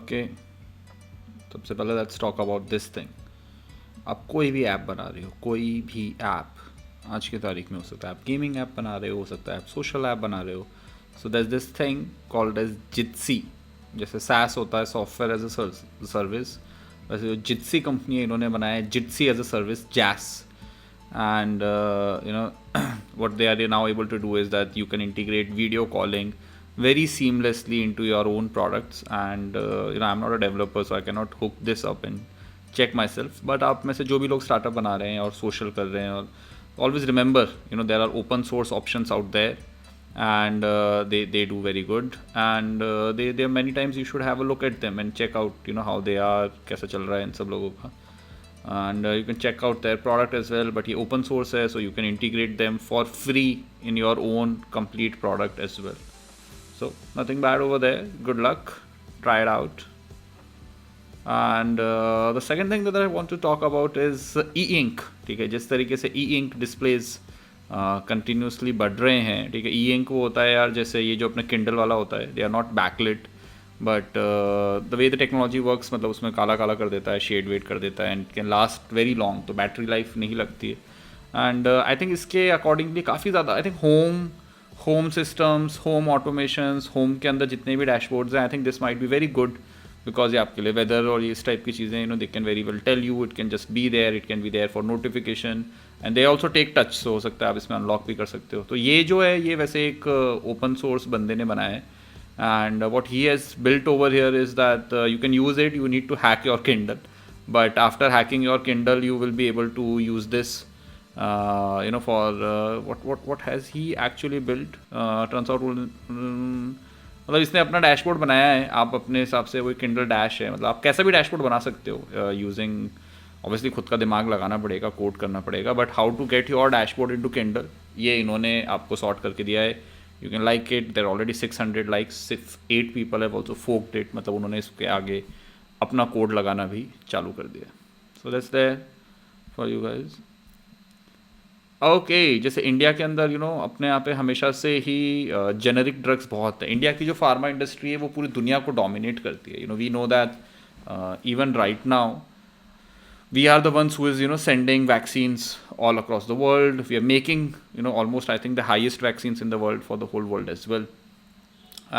Okay, सबसे पहले let's talk about this thing. आप कोई भी ऐप बना रहे हो, कोई भी ऐप आज की तारीख में, हो सकता है आप गेमिंग ऐप बना रहे हो सकता है आप सोशल ऐप बना रहे हो। So that's this thing called as Jitsi. जैसे सैस होता है सॉफ्टवेयर एज अ सर्विस, वैसे जो जिट्सी कंपनी है इन्होंने बनाया है जिट्सी एज अ सर्विस, जैस। And what they are now able to do is that you can integrate video calling very seamlessly into your own products. And I'm not a developer, so I cannot hook this up and check myself, but आप में से जो भी लोग startup बना रहे हैं और सोशल कर रहे हैं, और always remember, there are open source options out there, and they do very good, and they many times you should have a look at them and check out how they are, कैसा चल रहा है इन सब लोगों का. And you can check out their product as well, but ये open source है, so you can integrate them for free in your own complete product as well. So nothing bad over there. Good luck, try it out. And the second thing that I want to talk about is e-ink. ठीक है, जिस तरीके से e-ink displays continuously बढ़ रहे हैं, ठीक है. e-ink वो होता है यार, जैसे ये जो अपने किंडल वाला होता है, they are not backlit, but the way the technology works, मतलब उसमें काला काला कर देता है, शेड वेड कर देता है, and can last very long, तो बैटरी लाइफ नहीं लगती है. एंड आई थिंक इसके अकॉर्डिंगली काफ़ी ज़्यादा, I think home systems, home automations, home के अंदर जितने भी डैशबोर्ड्स हैं, I think this might be very good, because ये आपके लिए वेदर और इस टाइप की चीज़ें they can very well tell you, it can just be there, it can be there for notification, and they also take touch, सो हो सकता है आप इसमें अनलॉक भी कर सकते हो. तो ये जो है, ये वैसे एक ओपन सोर्स बंदे ने बनाया है, and what he has built over here is that you can use it, you need to hack your Kindle, but after hacking your Kindle you will be able to use this for what has he actually built, turns out मतलब इसने अपना dashboard बनाया है. आप अपने हिसाब से, वो किंडल डैश है, मतलब आप कैसा भी डैशबोर्ड बना सकते हो यूजिंग, ऑब्वियसली खुद का दिमाग लगाना पड़ेगा, कोड करना पड़ेगा, but how to get your dashboard into Kindle, ये इन्होंने आपको सॉर्ट करके दिया है. You can like it. There are already 600 likes. 8 people have also forked it. मतलब उन्होंने इसके आगे अपना कोड लगाना भी चालू कर दिया. So that's there for you guys. Okay, जैसे इंडिया के अंदर अपने यहाँ पे हमेशा से ही जेनरिक ड्रग्स बहुत है. इंडिया की जो फार्मा इंडस्ट्री है वो पूरी दुनिया को डोमिनेट करती है. We know that even right now we are the ones who is sending vaccines all across the world. We are making almost, I think, the highest vaccines in the world for the whole world as well.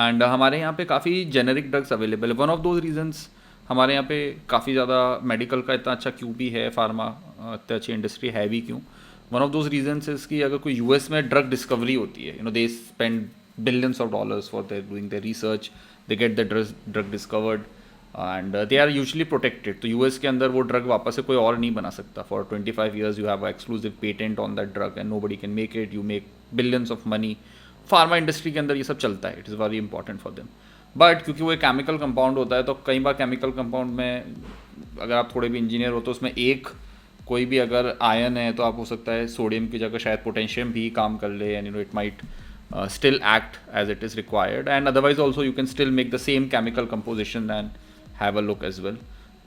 And हमारे यहाँ पे काफ़ी generic drugs available है. One of those reasons हमारे यहाँ पे काफ़ी ज़्यादा मेडिकल का इतना अच्छा क्यों भी है, फार्मा इतनी अच्छी इंडस्ट्री है भी क्यों. One of those reasons is कि अगर कोई यूएस में ड्रग डिस्कवरी होती है, they spend billions of dollars for their doing their research, they get the drug discovered, and they are usually protected. तो यूएस के अंदर वो ड्रग वापस से कोई और नहीं बना सकता. For 25 years you have exclusive patent on that drug and nobody can make it. You make billions of money. Pharma industry के अंदर ये सब चलता है. It is very important for them. But क्योंकि वो एक केमिकल कंपाउंड होता है, तो कई बार केमिकल कंपाउंड में अगर आप थोड़े भी इंजीनियर हो, तो उसमें एक कोई भी अगर आयन है, तो आप हो सकता है सोडियम की जगह शायद पोटेशियम भी काम कर ले, and it might still act as it is required, and otherwise also you can still make the same chemical composition and have a look as well.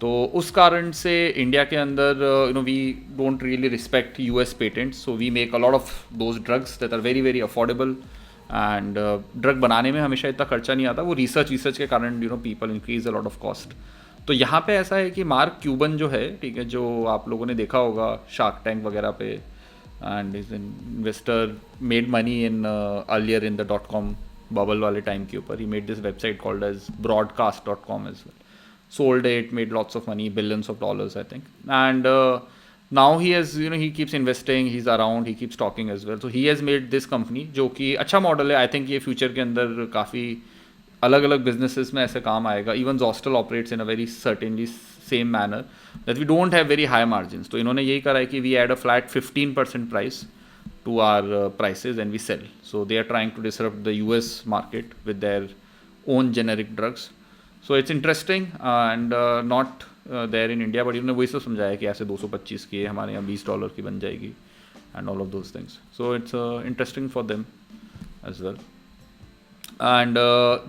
तो उस कारण से इंडिया के अंदर we don't really respect US patents, so we make a lot of those drugs that are very very affordable. And drug बनाने में हमेशा इतना खर्चा नहीं आता, वो रिसर्च के कारण people increase a lot of cost. तो यहाँ पे ऐसा है कि मार्क क्यूबन जो है, ठीक है, जो आप लोगों ने देखा होगा शार्क टैंक वगैरह पे, and is an investor, made money in earlier in the .com bubble वाले टाइम के ऊपर. He made this website called as broadcast.com as well. Sold it, made lots of money, billions of dollars I think. And now he has, he keeps investing, he's around, he keeps talking as well. So he has made this company जो कि अच्छा model है. I think ये future के अंदर काफ़ी अलग अलग बिजनेसेस में ऐसे काम आएगा. Even Zostel operates in a very certainly same manner that we don't have very high margins. तो इन्होंने यही करा है कि we add a flat 15% price to our prices and we sell. So they are trying to disrupt the US market with their own generic drugs. So it's interesting and not there in India, but इन्होंने वही सब समझाया कि ऐसे 225 की है, हमारे यहाँ $20 की बन जाएगी and all of those things. So it's interesting for them as well. And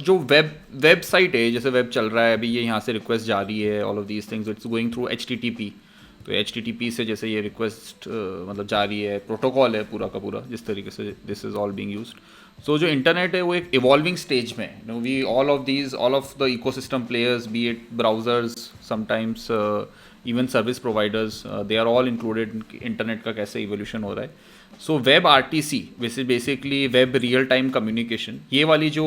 जो वेबसाइट है, जैसे वेब चल रहा है अभी, ये यहाँ से रिक्वेस्ट जा रही है, all of these things it's going through HTTP. तो HTTP से जैसे ये रिक्वेस्ट मतलब जा रही है, प्रोटोकॉल है पूरा का पूरा, जिस तरीके से this is all being used. So जो इंटरनेट है वो एक इवॉल्विंग स्टेज में है. We all of the ecosystem players, be it browsers, sometimes even service providers, they are all included. Internet का कैसे इवोल्यूशन हो रहा है. So web R T C, basically web real time communication, ये वाली जो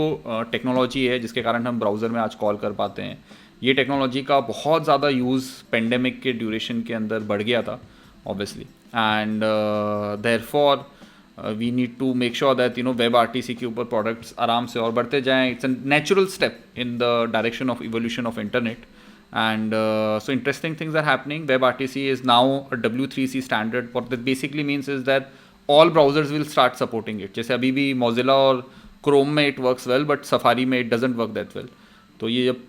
टेक्नोलॉजी है जिसके कारण हम ब्राउज़र में आज कॉल कर पाते हैं, ये टेक्नोलॉजी का बहुत ज़्यादा यूज़ पेंडेमिक के ड्यूरेशन के अंदर बढ़ गया था obviously. And therefore we need to make sure that web R T C के ऊपर प्रोडक्ट्स आराम से और बढ़ते जाएँ. It's a natural step in the direction of evolution of internet. And so interesting things are happening. WebRTC is now a W3C standard. What that basically means is that all browsers will start supporting it. जैसे अभी भी Mozilla और Chrome में it works well, but Safari में it doesn't work that well. तो ये जब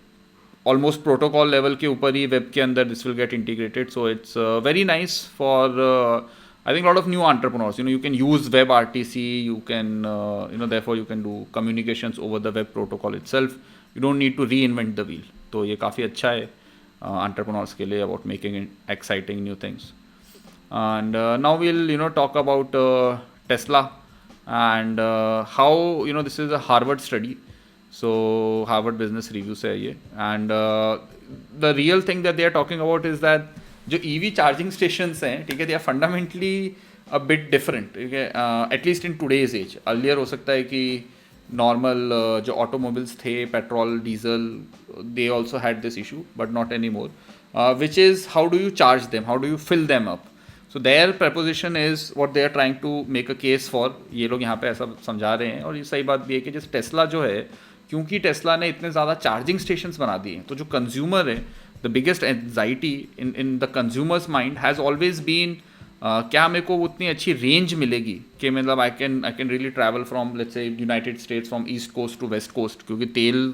almost protocol level के ऊपर ही web के अंदर this will get integrated. So it's very nice for I think a lot of new entrepreneurs. You can use WebRTC. You can therefore you can do communications over the web protocol itself. You don't need to reinvent the wheel. तो ये काफ़ी अच्छा है entrepreneurs के लिए about making exciting new things. And now we'll talk about Tesla and how this is a Harvard study. So Harvard Business Review से है ये. And the real thing that they are talking about is that जो EV charging stations हैं, ठीक है, they are fundamentally a bit different. ठीक है, at least in today's age. Earlier हो सकता है कि नॉर्मल जो ऑटोमोबिल्स थे, petrol, diesel, they also had this issue, but not anymore, which is how do you charge them, how do you fill them up. So their proposition is what they are trying to make a case for. ये लोग यहाँ पे ऐसा समझा रहे हैं. और ये सही बात भी है कि जैसे टेस्ला जो है, क्योंकि टेस्ला ने इतने ज़्यादा चार्जिंग स्टेशंस बना दिए हैं, तो जो कंज्यूमर है, the biggest anxiety in the consumers mind has always been क्या मेरे को उतनी अच्छी रेंज मिलेगी कि मतलब I can really travel from let's say United States from east coast to west coast. क्योंकि तेल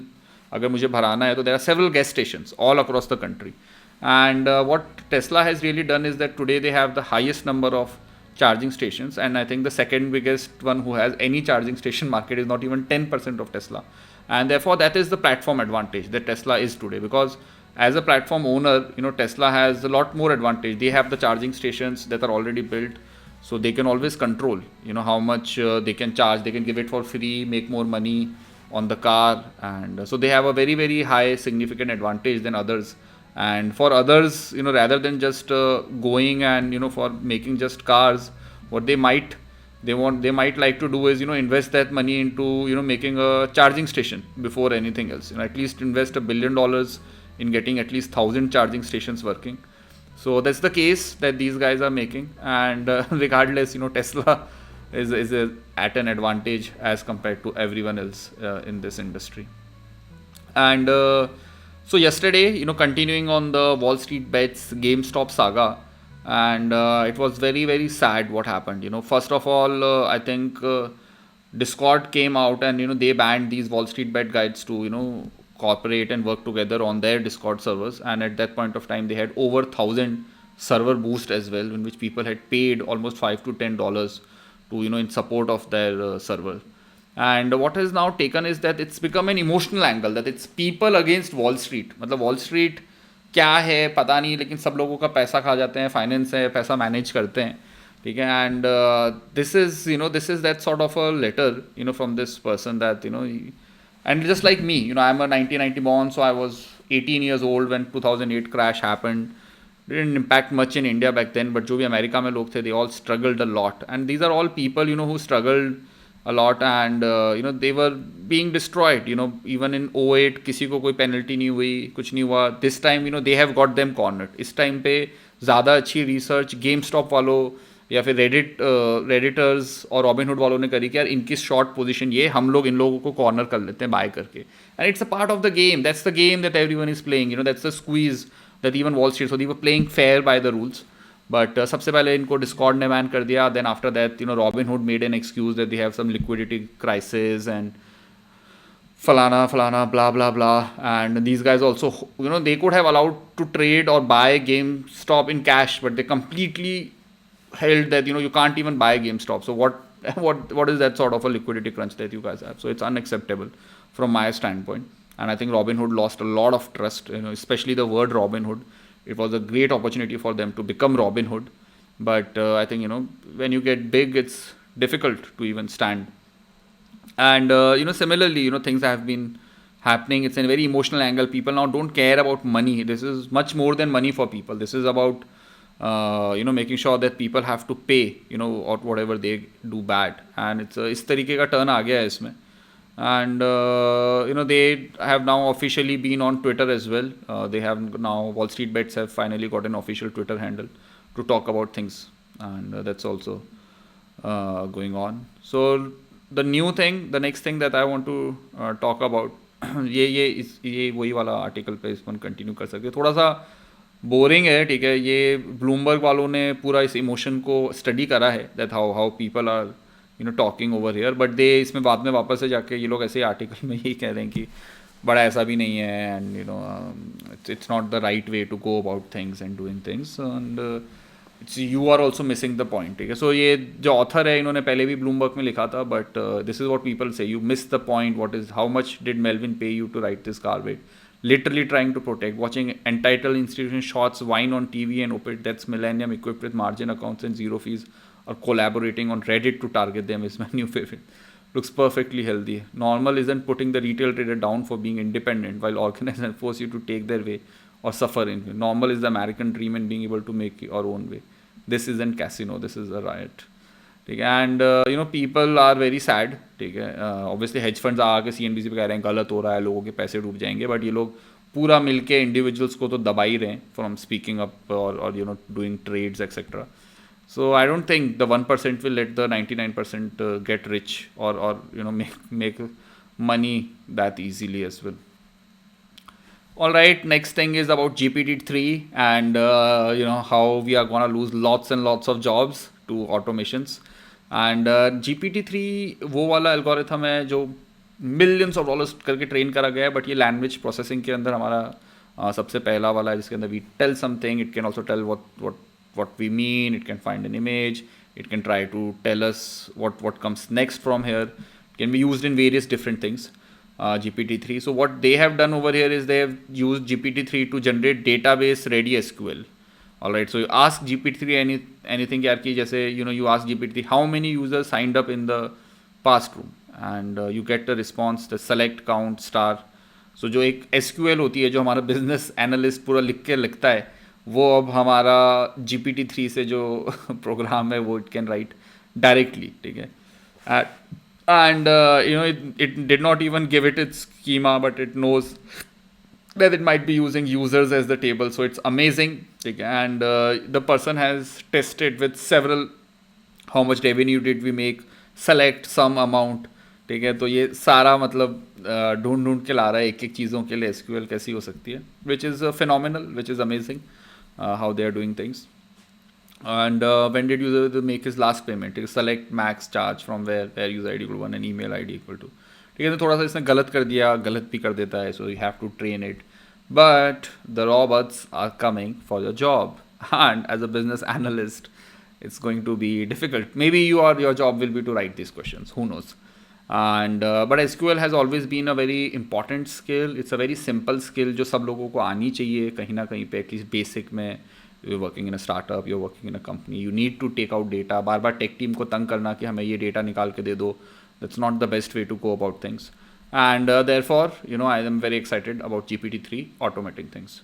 अगर मुझे भराना है तो there are several gas stations all across the country. And what Tesla has really done is that today they have the highest number of charging stations, and I think the second biggest one who has any charging station market is not even 10% of Tesla. And therefore that is the platform advantage that Tesla is today, because as a platform owner, Tesla has a lot more advantage. They have the charging stations that are already built, so they can always control how much they can charge. They can give it for free, make more money on the car, and so they have a very, very high significant advantage than others. And for others, rather than just going and for making just cars, what they might like to do is invest that money into making a charging station before anything else. At least invest $1 billion in getting at least 1,000 charging stations working. So that's the case that these guys are making. And regardless, Tesla is at an advantage as compared to everyone else in this industry. And so yesterday, continuing on the Wall Street Bets GameStop saga, and it was very, very sad what happened. First of all, I think Discord came out and they banned these Wall Street Bet guides to cooperate and work together on their Discord servers. And at that point of time, they had over 1,000 server boost as well, in which people had paid almost $5 to $10 to in support of their server. And what has now taken is that it's become an emotional angle, that it's people against Wall Street. मतलब Wall Street क्या है पता नहीं, लेकिन सब लोगों का पैसा खा जाते हैं, फाइनेंस है, पैसा मैनेज करते हैं, ठीक है. And this is that sort of a letter from this person that and just like me, I'm a 1990 born, so I was 18 years old when 2008 crash happened. Didn't impact much in India back then, but जो भी America में लोग थे, they all struggled a lot. And these are all people who struggled a lot, and they were being destroyed. Even in 08 किसी को कोई penalty नहीं हुई, कुछ नहीं हुआ. This time they have got them cornered. इस टाइम पे ज़्यादा अच्छी रिसर्च GameStop वालों या फिर रेडिटर्स और रॉबिनहुड वालों ने करी कि यार इनकी शॉर्ट पोजीशन ये, हम लोग इन लोगों को कॉर्नर कर लेते हैं बाय करके. And it's a part of the game. That's the game that everyone is playing. That's the squeeze that even Wall Street, so they were playing fair by the rules. But सबसे पहले इनको Discord ने ban कर दिया. Then after that Robinhood made an excuse that they have some liquidity crisis and falana, blah, blah, blah. And these guys also, they could have allowed to trade or buy GameStop in cash, but they completely held that, you can't even buy GameStop. So what is that sort of a liquidity crunch that you guys have? So it's unacceptable from my standpoint. And I think Robinhood lost a lot of trust, especially the word Robinhood. It was a great opportunity for them to become Robinhood. But I think, when you get big, it's difficult to even stand. And similarly, things have been happening. It's a very emotional angle. People now don't care about money. This is much more than money for people. This is about making sure that people have to pay, or whatever they do bad. And it's इस तरीके का turn आ गया है इसमें. And they have now officially been on Twitter as well. They have now, Wall Street Bets have finally got an official Twitter handle to talk about things, and that's also going on. So the new thing, the next thing that I want to talk about, ये वही वाला article पे इसमें continue कर सकते हैं. थोड़ा सा बोरिंग है, ठीक है. ये ब्लूमबर्ग वालों ने पूरा इस इमोशन को स्टडी करा है, that how people are talking over here, but they इसमें बाद में वापस से जाके ये लोग ऐसे आर्टिकल में यही कह रहे हैं कि बड़ा ऐसा भी नहीं है, and it's not the right way to go about things and doing things, and you are also missing the point, ठीक है. सो ये जो ऑथर है, इन्होंने पहले भी ब्लूमबर्ग में लिखा था, but this is what people say, you miss the point. What is, how much did Melvin pay you to write this garbage? Literally trying to protect, watching entitled institution shots whine on TV and opit that's millennium equipped with margin accounts and zero fees, or collaborating on Reddit to target them is my new favorite. Looks perfectly healthy. Normal isn't putting the retail trader down for being independent, while organizers force you to take their way or suffer in. Normal is the American dream and being able to make your own way. This isn't casino, this is a riot. ठीक है. And people are very sad, ठीक है. Obviously hedge funds आके CNBC पे कह रहे हैं गलत हो रहा है, लोगों के पैसे डूब जाएंगे, बट ये लोग पूरा मिलके इंडिविजुअल्स को तो दबा ही रहे हैं फ्रॉम स्पीकिंग अप और doing trades etcetera. So I don't think the 1% will let the 99% get rich और make money that easily as well. All right, next thing is about GPT-3 and how we are gonna lose lots and lots of jobs to automations. And GPT-3 वो वाला algorithm है जो millions of dollars करके train करा गया है, but ये language processing के अंदर हमारा सबसे पहला वाला है, जिसके अंदर we tell something, it can also tell what we mean, it can find an image, it can try to tell us what comes next from here. It can be used in various different things, GPT-3. So what they have done over here is they have used GPT-3 to generate database ready SQL. Alright, so you ask GPT-3 anything यार कि जैसे you ask GPT-3 how many users signed up in the past room, and you get the response, the select count star. So जो एक SQL होती है जो हमारा business analyst पूरा लिख के लिखता है, वो अब हमारा GPT-3 से जो प्रोग्राम है वो इट कैन राइट डायरेक्टली, ठीक है. And it did not even give it its schema, but it knows that it might be using users as the table, so it's amazing. And the person has tested with several, how much revenue did we make, select some amount, ठीक है. तो ये सारा मतलब ढूंढ के ला रहा है एक एक चीज़ों के लिए SQL कैसी हो सकती है, which is phenomenal, which is amazing how they are doing things. And when did user make his last payment, select max charge from where user ID equal 1 and email ID equal 2, ठीक है. तो थोड़ा सा इसने गलत कर दिया, गलत भी कर देता है, so you have to train it, but the robots are coming for your job, and as a business analyst it's going to be difficult. Maybe your job will be to write these questions, who knows. And but SQL has always been a very important skill. It's a very simple skill जो सब लोगों को आनी चाहिए कहीं ना कहीं पे, एटलीस्ट बेसिक में. you're working in a startup, you're working in a company, you need to take out data. Bar bar tech team को तंग करना कि हमें ये डेटा निकाल के दे दो, that's not the best way to go about things. And therefore I am very excited about GPT-3 automating things.